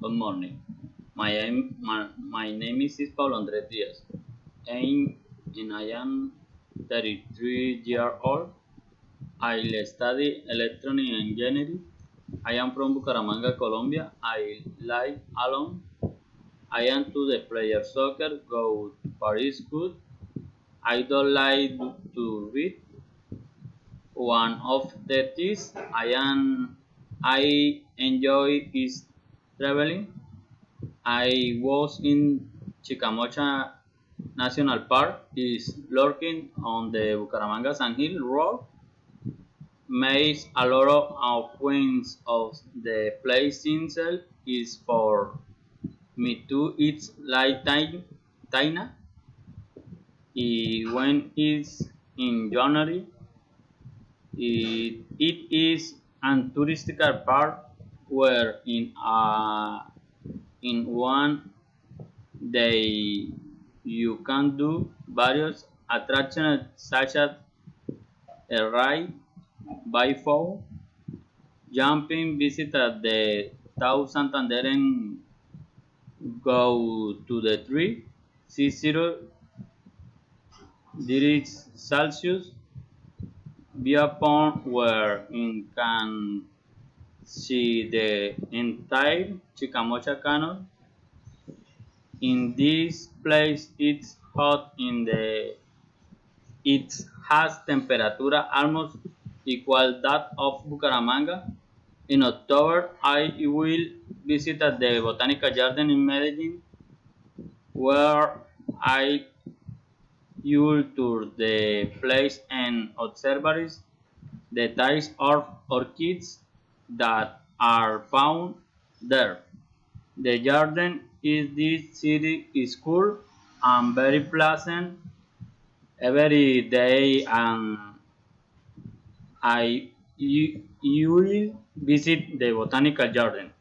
Good morning. My name is Paulo Andres Diaz, and I am 33 years old. I study electronic engineering. I am from Bucaramanga, Colombia. I live alone. I am to the player soccer, go to Paris good. I don't like to read. One of the things I enjoy is traveling. I was in Chicamocha National Park, is lurking on the Bucaramanga San Hill Road. Made a lot of acquaintance of the place itself is for me too. It's like Taina. When it's in January, it is an touristical park where in one day you can do various attractions such as a ride by phone, jumping, visit at the Tau Santander and go to the tree, see 0 degrees Celsius, be a pond where you can see the entire Chicamocha Canal. In this place, it's hot in the it has temperature almost equal that of Bucaramanga. In October, I will visit the Botanical Garden in Medellin, where I will tour the place and observe the types of orchids that are found there. The garden in this city is cool and very pleasant every day, and you will visit the botanical garden.